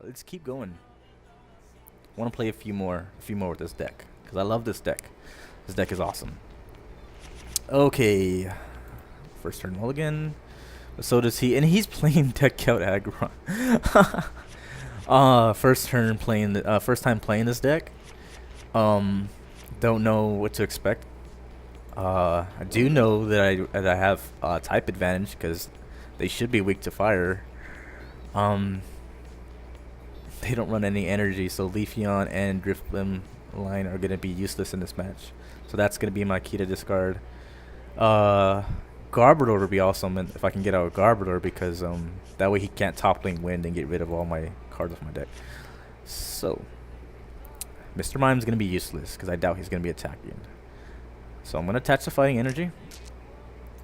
let's keep going. I want to play a few more with this deck because I love this deck. This deck is awesome. Okay, first turn mulligan. So does he, and he's playing deck out aggro. First turn playing the first time playing this deck. Don't know what to expect. I do know that I have type advantage because they should be weak to fire. They don't run any energy, so Flareon and Driftblim line are gonna be useless in this match. So that's gonna be my key to discard. Garbodor would be awesome if I can get out Garbodor because that way he can't toppling wind and get rid of all my cards off my deck. So Mr. Mime's gonna be useless because I doubt he's gonna be attacking. So I'm gonna attach the fighting energy.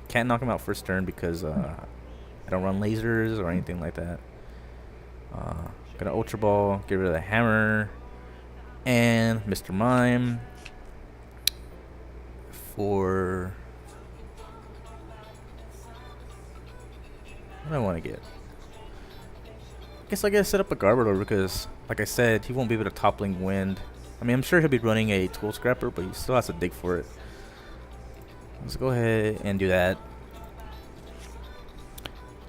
Can't knock him out first turn because I don't run lasers or anything like that. Gonna Ultra Ball, get rid of the hammer, and Mr. Mime for what do I want to get? I guess I gotta set up a Garbodor because, like I said, he won't be able to toppling wind. I mean, I'm sure he'll be running a Tool Scrapper, but he still has to dig for it. Let's go ahead and do that.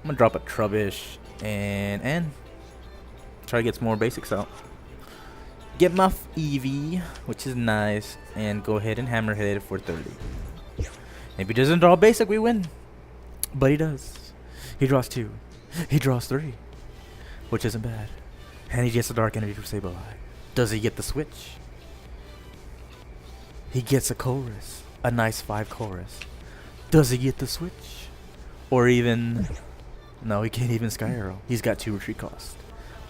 I'm gonna drop a Trubbish and try to get some more basics out. Get my Eevee, which is nice, and go ahead and hammer hit it for 30. If he doesn't draw basic, we win. But he does. He draws 2. He draws 3, which isn't bad. And he gets a Dark Energy for Sableye. Does he get the switch? He gets a chorus. A nice 5 chorus. Does he get the switch? Or even... No, he can't even Sky Arrow. He's got 2 retreat cost.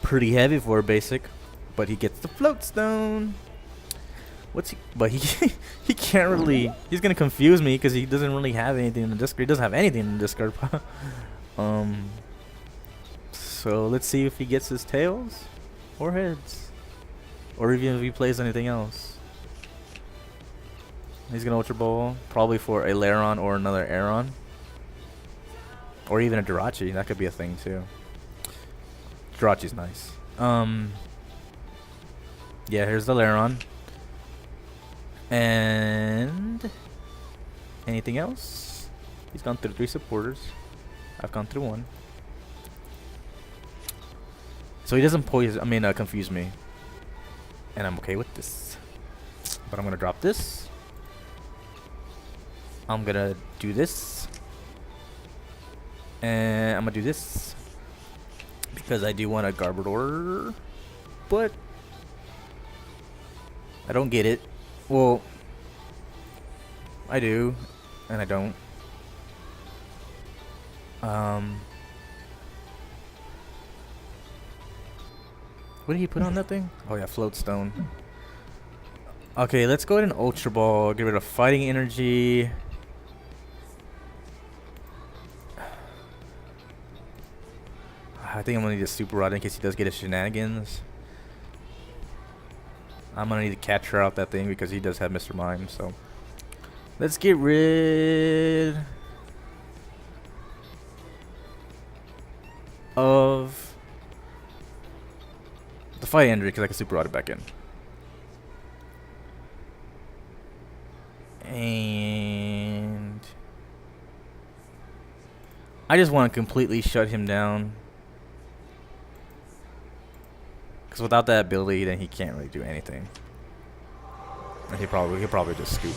Pretty heavy for a basic, but he gets the Float Stone. What's he? But he he can't really. He's gonna confuse me because he doesn't really have anything in the discard. He doesn't have anything in the discard. So let's see if he gets his tails or heads, or even if he plays anything else. He's gonna Ultra Ball probably for a Flareon or another Aeron, or even a Jirachi. That could be a thing too. Jirachi's nice. Yeah, here's the Flareon. And anything else? He's gone through 3 supporters. I've gone through 1. So he doesn't confuse me. And I'm okay with this. But I'm gonna drop this. I'm gonna do this. And I'm gonna do this. Because I do want a Garbodor. But I don't get it. Well, I do, and I don't. What did he put on that thing? Oh yeah, Float Stone. Okay, let's go ahead and Ultra Ball. Get rid of Fighting Energy. I think I'm gonna need a Super Rod in case he does get his shenanigans. I'm gonna need to catch her out that thing because he does have Mr. Mime. So let's get rid of the fight energy because I can Super Rod it back in. And I just want to completely shut him down. Because without that ability, then he can't really do anything. And he'll probably just scoop,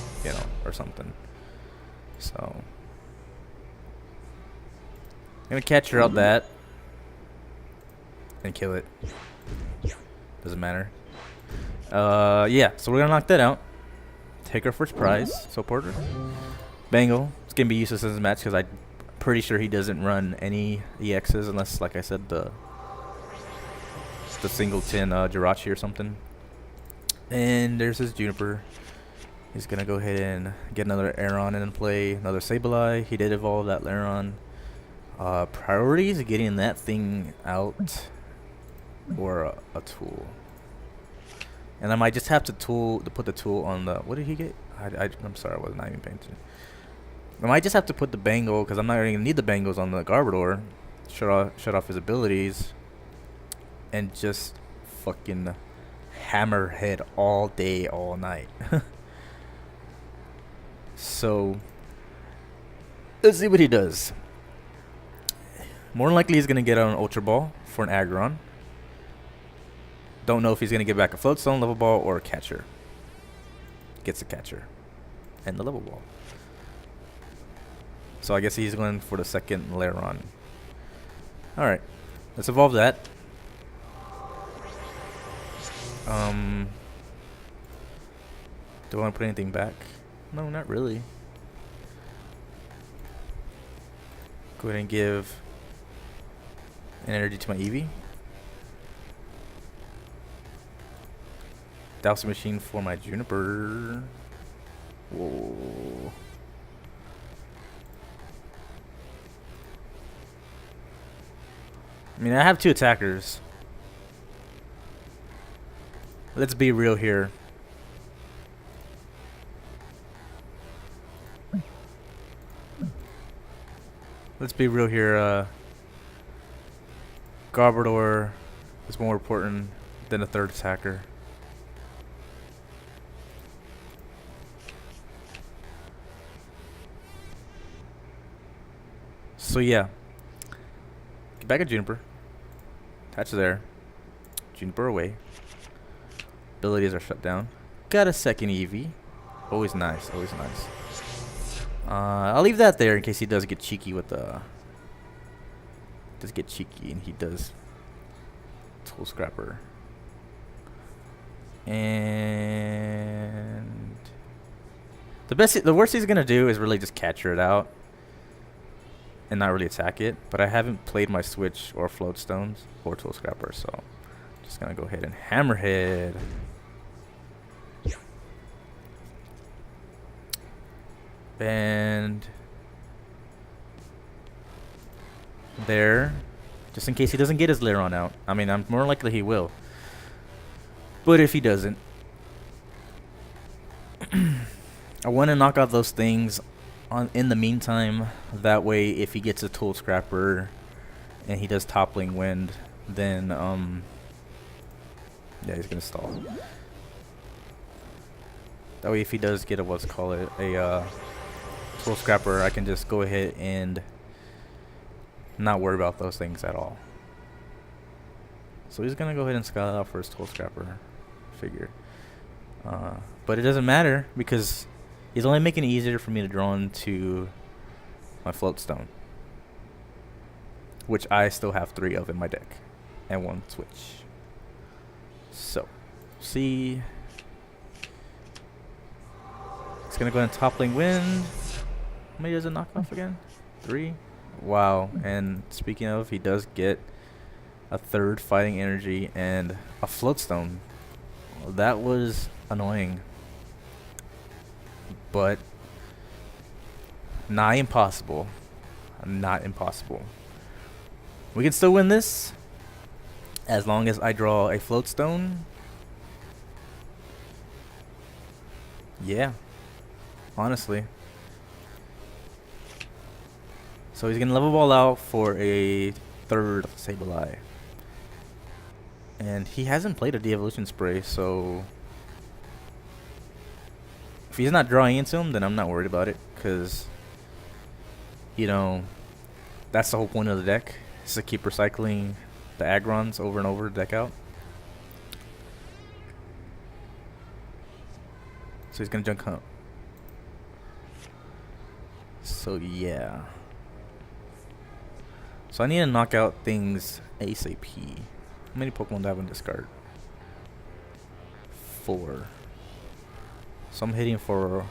or something. So I'm gonna catch her out that and kill it. Doesn't matter. Yeah. So we're gonna knock that out. Take our first prize. So Porter, Bangle. It's gonna be useless in this match because I'm pretty sure he doesn't run any EXs unless, like I said, the singleton Jirachi or something. And there's his Juniper. He's gonna go ahead and get another Aeron and then play another Sableye. He did evolve that Flareon. Priority is getting that thing out or a tool. And I might just have to put the tool on the. What did he get? I'm sorry, I was not even paying attention. I might just have to put the Bangle because I'm not really gonna need the Bangles on the Garbodor. Shut off his abilities. and just fucking hammerhead all day, all night. So let's see what he does. More than likely he's gonna get out an Ultra Ball for an Aggron. Don't know if he's gonna get back a Float Stone, Level Ball, or a Catcher. Gets a Catcher and the Level Ball. So I guess he's going for the second Flareon. Alright, let's evolve that. Do I want to put anything back? No, not really. Go ahead and give an energy to my Eevee. Douse the machine for my Juniper. Whoa. I mean, I have two attackers. Let's be real here. Let's be real here. Garbodor is more important than a third attacker. So yeah. Get back at Juniper. Attach there. Juniper away. Abilities are shut down. Got a second Eevee. Always nice. Always nice. I'll leave that there in case he does get cheeky with the. Does get cheeky and he does. Tool Scrapper. And the worst he's gonna do is really just catcher it out and not really attack it. But I haven't played my Switch or Float Stones or Tool Scrapper, so I'm just gonna go ahead and Hammerhead. And there, just in case he doesn't get his Flareon out. I mean, I'm more likely he will. But if he doesn't, I want to knock out those things in the meantime. That way, if he gets a Tool Scrapper and he does Toppling Wind, then yeah, he's gonna stall. That way, if he does get a Tool Scrapper, I can just go ahead and not worry about those things at all. So he's gonna go ahead and scout out for his Tool Scrapper figure. But it doesn't matter because he's only making it easier for me to draw into my Float Stone, which I still have 3 of in my deck and 1 Switch. So, see, it's gonna go ahead and Toppling Wind. How many does it knock off again? 3. Wow. And speaking of, he does get a third Fighting Energy and a Float Stone. Well, that was annoying, but not impossible. Not impossible. We can still win this as long as I draw a Float Stone. Yeah, honestly. So he's gonna level ball out for a third Sableye. And he hasn't played a de-evolution spray, so if he's not drawing into him, then I'm not worried about it, because, you know, that's the whole point of the deck, is to keep recycling the Aggrons over and over to deck out. So he's gonna junk hunt. So yeah. So I need to knock out things ASAP. How many Pokemon do I have in discard? 4. So I'm hitting for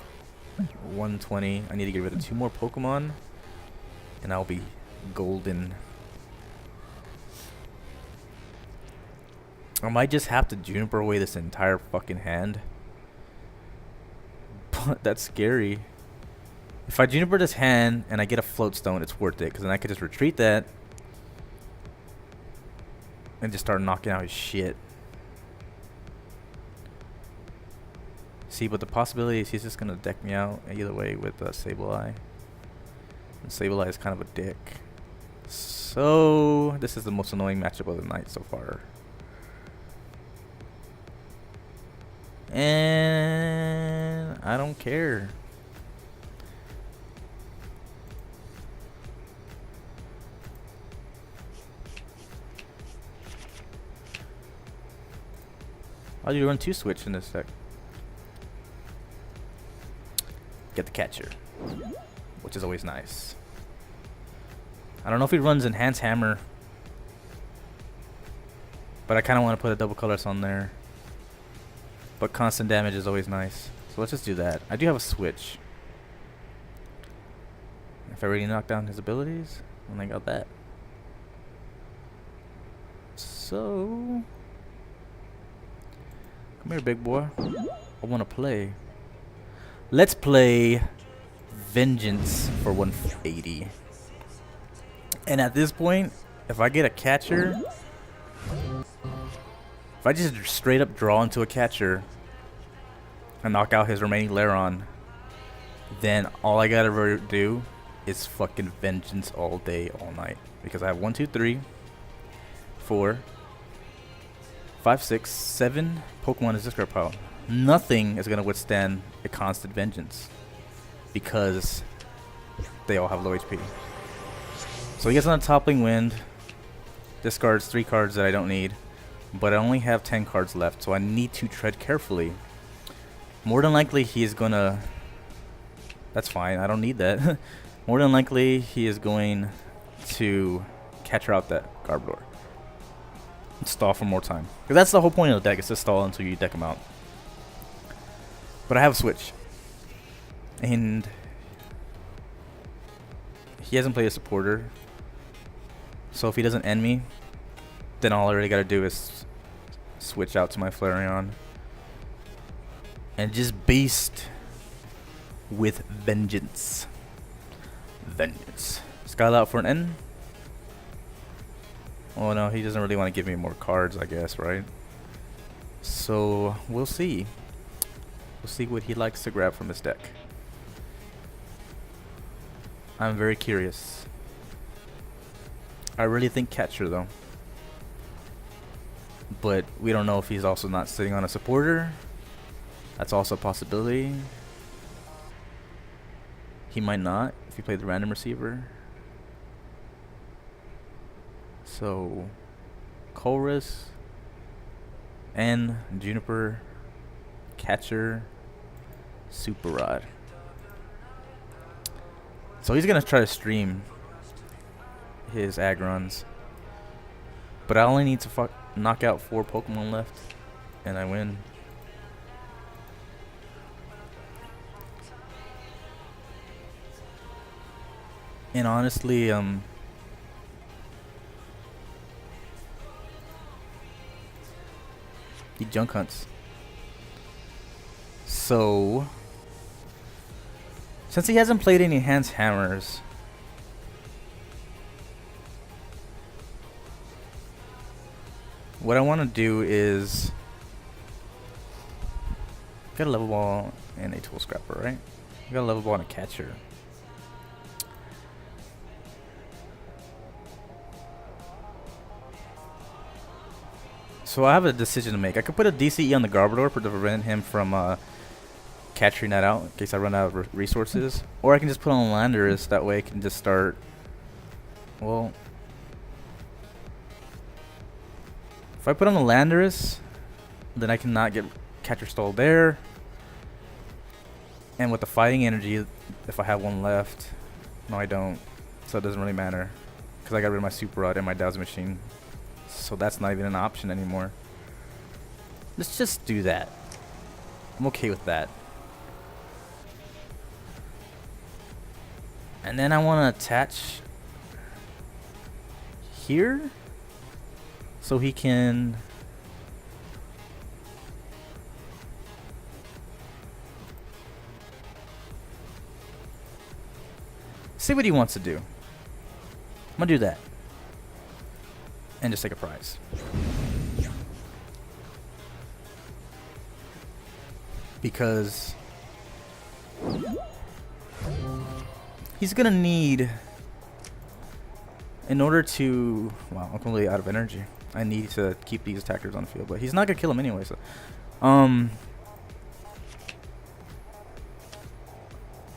120. I need to get rid of 2 more Pokemon, and I'll be golden. I might just have to Juniper away this entire fucking hand. But that's scary. If I Juniper this hand and I get a Float Stone, it's worth it, because then I could just retreat that and just start knocking out his shit. See, but the possibility is he's just gonna deck me out either way with Sableye. And Sableye is kind of a dick. So this is the most annoying matchup of the night so far. And I don't care. I'll do run 2 switch in this deck. Get the catcher, which is always nice. I don't know if he runs Enhanced Hammer, but I kind of want to put a double colorless on there. But constant damage is always nice. So let's just do that. I do have a switch. If I really knock down his abilities, then I got that. So come here, big boy. I want to play. Let's play Vengeance for 180. And at this point, if I get a catcher, if I just straight up draw into a catcher and knock out his remaining Flareon, then all I gotta do is fucking Vengeance all day, all night. Because I have 1, 2, 3, 4, 5, 6, 7 Pokemon in this discard pile. Nothing is gonna withstand a constant Vengeance because they all have low HP. So he gets on a Toppling Wind, discards 3 cards that I don't need, but I only have 10 cards left, so I need to tread carefully. More than likely he is gonna... That's fine, I don't need that. More than likely he is going to catch out that Garbodor. Stall for more time. Because that's the whole point of the deck, is to stall until you deck him out. But I have a switch. And he hasn't played a supporter. So if he doesn't end me, then all I really gotta do is switch out to my Flareon and just beast with Vengeance. Vengeance. Skyla out for an N. Oh no, he doesn't really want to give me more cards, I guess, right? So we'll see. We'll see what he likes to grab from his deck. I'm very curious. I really think catcher though. But we don't know if he's also not sitting on a supporter. That's also a possibility. He might not if he played the random receiver. So Chorus and Juniper, catcher, Super Rod. So he's gonna try to stream his Agrons, but I only need to knock out 4 Pokemon left, and I win. And honestly, he junk hunts. So since he hasn't played any Enhanced Hammers, what I want to do is get a level ball and a tool scrapper, right? I got a level ball and a catcher. So I have a decision to make. I could put a DCE on the Garbodor to prevent him from catching that out in case I run out of resources. Or I can just put on Landorus, that way I can just start... Well... If I put on the Landorus, then I cannot get catcher stall there. And with the fighting energy, if I have one left... No, I don't. So it doesn't really matter. Because I got rid of my Super Rod and my Dowsing Machine. So that's not even an option anymore. Let's just do that. I'm okay with that. And then I want to attach here so he can see what he wants to do. I'm gonna do that and just take a prize. Because he's gonna need, in order to, wow, I'm completely out of energy. I need to keep these attackers on the field, but he's not gonna kill him anyway. So,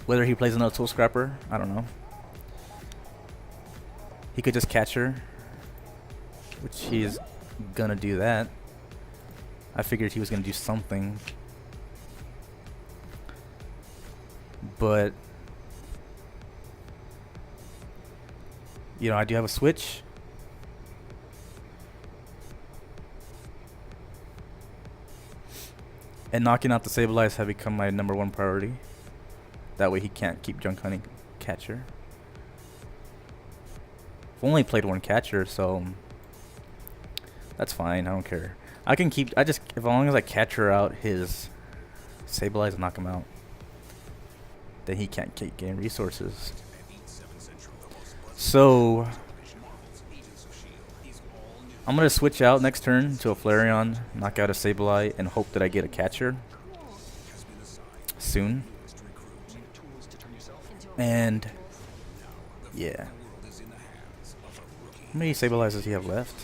Whether he plays another Tool Scrapper, I don't know. He could just catch her, which he's gonna do that. I figured he was gonna do something, but you know, I do have a switch. And knocking out the Sableye have become my #1 priority. That way he can't keep junk hunting catcher. I've only played one catcher, so that's fine. I don't care. I can keep. As long as I catcher out his Sableye and knock him out, then he can't keep getting resources. So I'm gonna switch out next turn to a Flareon, knock out a Sableye, and hope that I get a catcher soon. And yeah, how many Sableyes does he have left?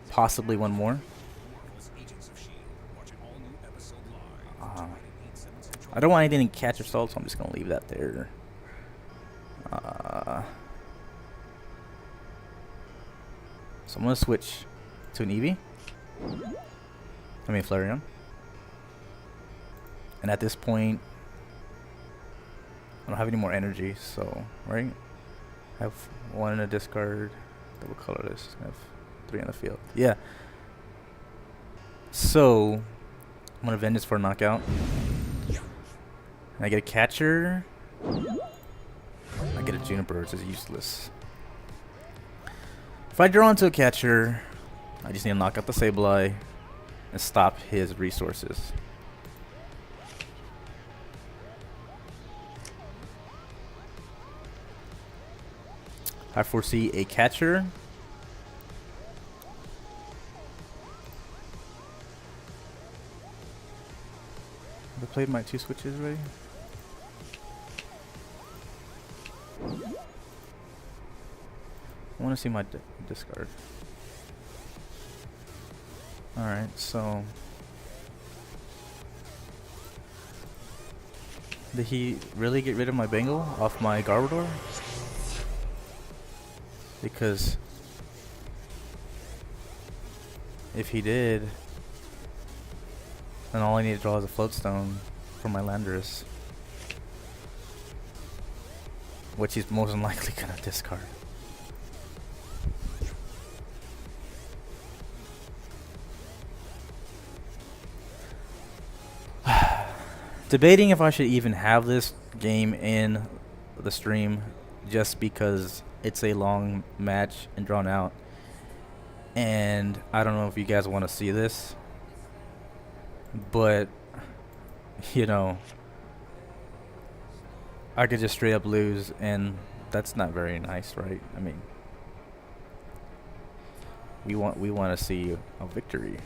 Possibly one more. I don't want anything to catch or stall, so I'm just gonna leave that there. So I'm gonna switch to an Eevee. I mean Flareon. And at this point, I don't have any more energy, so right? I have 1 in a discard. Double color this. I have 3 on the field. Yeah. So I'm gonna Vengeance for a knockout. And I get a catcher. I get a Juniper, which is useless. If I draw into a catcher, I just need to knock out the Sableye and stop his resources. I foresee a catcher. Have I played my 2 switches already? I want to see my discard. Alright, so did he really get rid of my Bengal off my Garbodor? Because if he did, then all I need to draw is a Floatstone from my Landorus, which he's most likely gonna discard. Debating if I should even have this game in the stream just because it's a long match and drawn out. And I don't know if you guys want to see this, but you know, I could just straight up lose, and that's not very nice, right? I mean, we want to see a victory.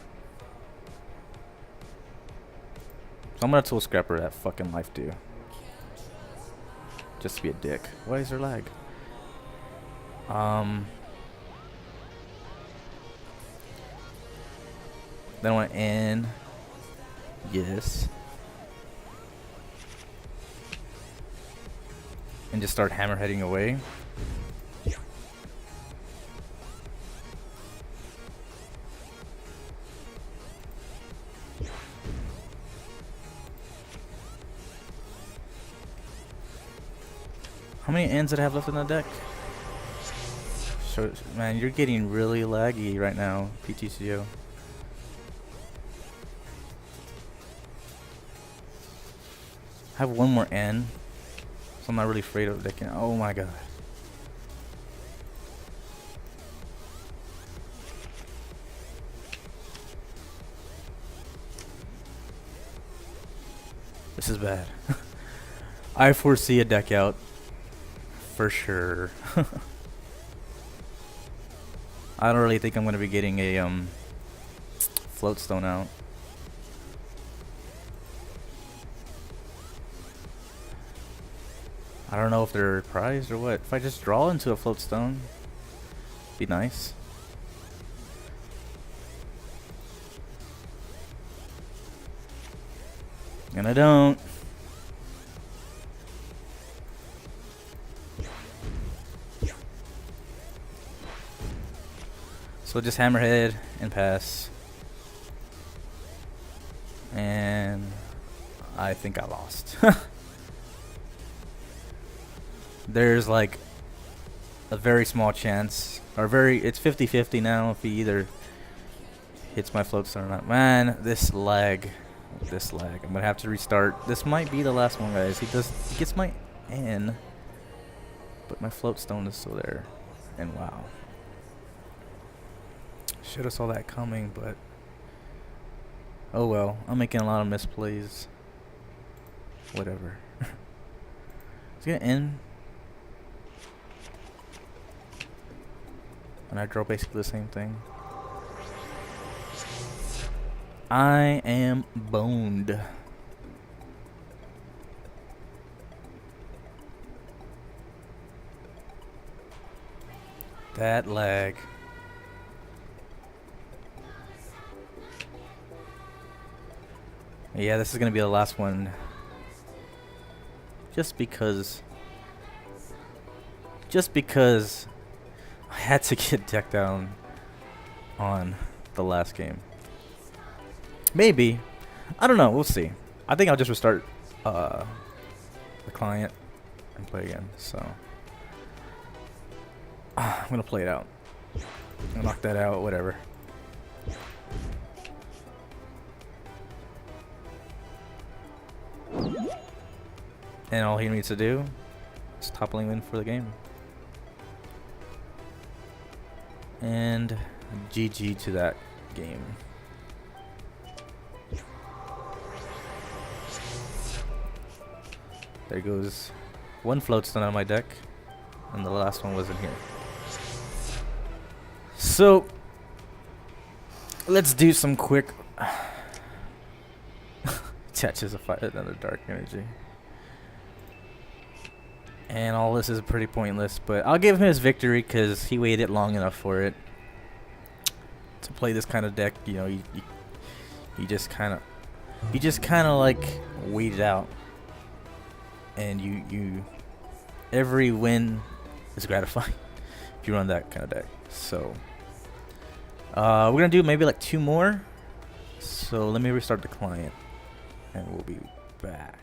So I'm gonna Tool Scrapper that fucking Life Dew. Just to be a dick. Why is there lag? Then I want to end. Yes. And just start hammerheading away. How many ends did I have left in the deck? So, man, you're getting really laggy right now, PTCGO. I have one more N, so I'm not really afraid of decking. Oh my god. This is bad. I foresee a deck out. For sure. I don't really think I'm going to be getting a Floatstone out. I don't know if they're prized or what. If I just draw into a Floatstone, be nice. And I don't. So just hammerhead and pass. And I think I lost. There's like a very small chance, or it's 50-50 now if he either hits my float stone or not. Man, this lag. I'm gonna have to restart. This might be the last one, guys. He gets my N, but my float stone is still there. And wow. Should have saw that coming, but oh well. I'm making a lot of misplays. Whatever. It's gonna end. And I draw basically the same thing. I am boned. That lag. Yeah, this is gonna be the last one. Just because I had to get decked down on the last game. Maybe. I don't know. We'll see. I think I'll just restart the client and play again. So I'm gonna play it out. I'm gonna knock that out. Whatever. And all he needs to do is top lane win for the game. And GG to that game. There goes one float stone on my deck, and the last one was in here. So let's do some quick. Attaches another dark energy. And all this is pretty pointless, but I'll give him his victory because he waited long enough for it to play this kind of deck. You know, he just kind of like waited out, and you every win is gratifying if you run that kind of deck. So we're gonna do maybe like 2 more. So let me restart the client, and we'll be back.